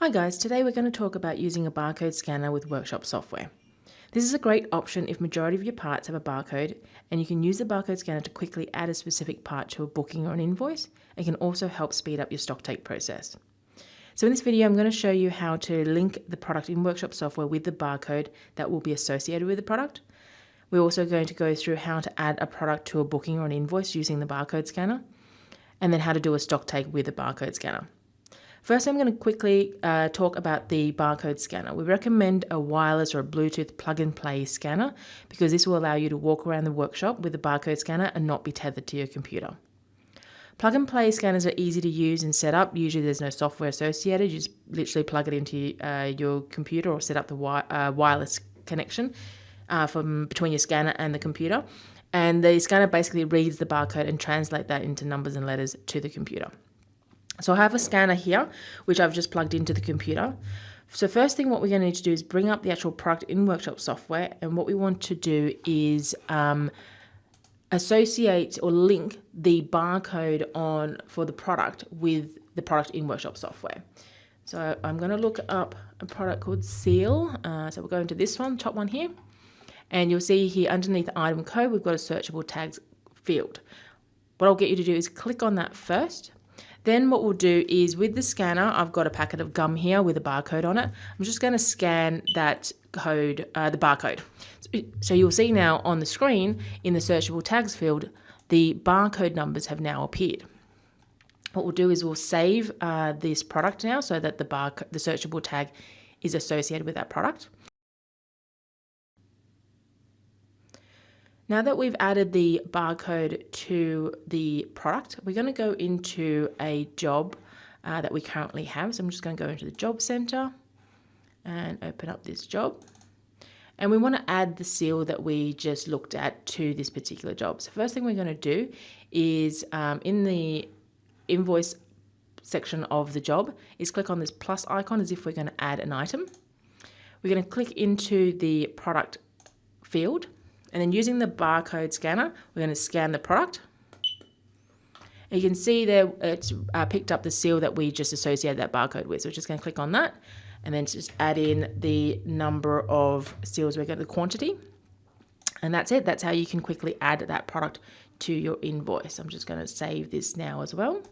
Hi guys, today we're going to talk about using a barcode scanner with workshop software. This is a great option if majority of your parts have a barcode, and you can use the barcode scanner to quickly add a specific part to a booking or an invoice. It can also help speed up your stock take process. So in this video I'm going to show you how to link the product in workshop software with the barcode that will be associated with the product. We're also going to go through how to add a product to a booking or an invoice using the barcode scanner, and then how to do a stock take with a barcode scanner. First, I'm going to quickly talk about the barcode scanner. We recommend a wireless or a Bluetooth plug-and-play scanner because this will allow you to walk around the workshop with the barcode scanner and not be tethered to your computer. Plug-and-play scanners are easy to use and set up. Usually there's no software associated. You just literally plug it into your computer or set up the wireless connection from between your scanner and the computer. And the scanner basically reads the barcode and translates that into numbers and letters to the computer. So I have a scanner here, which I've just plugged into the computer. So first thing what we're going to need to do is bring up the actual product in workshop software. And what we want to do is associate or link the barcode on for the product with the product in workshop software. So I'm going to look up a product called Seal. So we'll go into this one, top one here. And you'll see here underneath the item code, we've got a searchable tags field. What I'll get you to do is click on that first. Then what we'll do is with the scanner, I've got a packet of gum here with a barcode on it. I'm just going to scan that code, the barcode. So you'll see now on the screen in the searchable tags field, the barcode numbers have now appeared. What we'll do is we'll save this product now so that the searchable tag is associated with that product. Now that we've added the barcode to the product, we're going to go into a job that we currently have. So I'm just going to go into the job center and open up this job. And we want to add the seal that we just looked at to this particular job. So first thing we're going to do is in the invoice section of the job is click on this plus icon as if we're going to add an item. We're going to click into the product field. And then using the barcode scanner, we're going to scan the product. And you can see there it's picked up the seal that we just associated that barcode with. So we're just going to click on that and then just add in the number of seals we're going to, the quantity. And that's it. That's how you can quickly add that product to your invoice. I'm just going to save this now as well.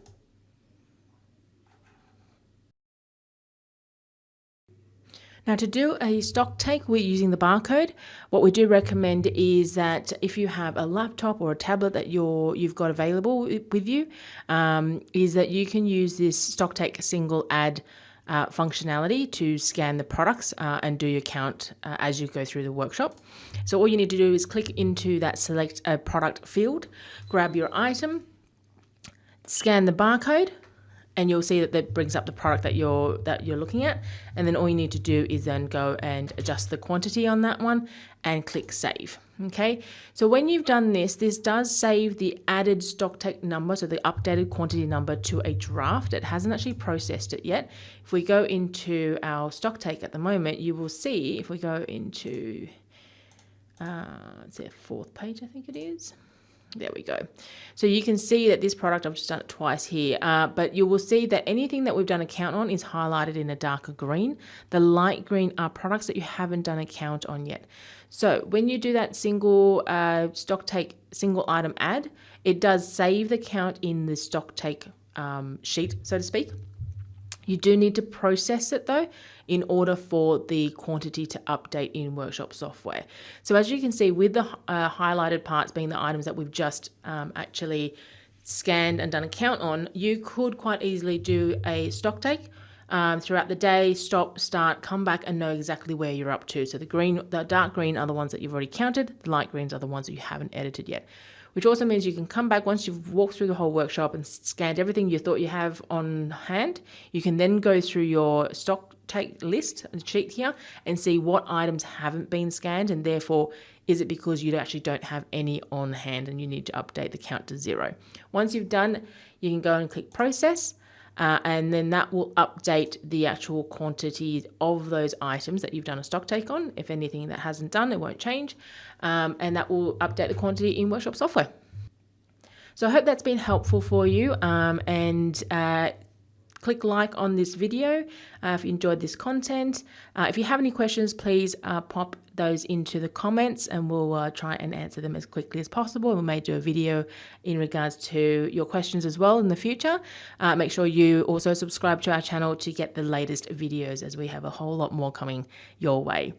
Now to do a stock take, we're using the barcode. What we do recommend is that if you have a laptop or a tablet that you've got available with you, is that you can use this stock take single add functionality to scan the products and do your count as you go through the workshop. So all you need to do is click into that select a product field, grab your item, scan the barcode, and you'll see that brings up the product that you're looking at. And then all you need to do is then go and adjust the quantity on that one and click save. Okay, so when you've done this, this does save the added stock take number, so the updated quantity number, to a draft. It hasn't actually processed it yet. If we go into our stock take at the moment, you will see, if we go into, it's their fourth page, I think it is. There we go. So you can see that this product, I've just done it twice here, but you will see that anything that we've done a count on is highlighted in a darker green. The light green are products that you haven't done a count on yet. So when you do that single stock take single item add, it does save the count in the stock take sheet, so to speak. You do need to process it though in order for the quantity to update in workshop software. So as you can see, with the highlighted parts being the items that we've just actually scanned and done a count on, you could quite easily do a stock take throughout the day, stop, start, come back and know exactly where you're up to. So the dark green are the ones that you've already counted, the light greens are the ones that you haven't edited yet. Which also means you can come back once you've walked through the whole workshop and scanned everything you thought you have on hand. You can then go through your stock take list and sheet here and see what items haven't been scanned, and therefore is it because you actually don't have any on hand and you need to update the count to 0. Once you've done, you can go and click process. And then that will update the actual quantity of those items that you've done a stock take on. If anything that hasn't done, it won't change. And that will update the quantity in workshop software. So I hope that's been helpful for you. click like on this video if you enjoyed this content. If you have any questions, please pop those into the comments and we'll try and answer them as quickly as possible. We may do a video in regards to your questions as well in the future. Make sure you also subscribe to our channel to get the latest videos, as we have a whole lot more coming your way.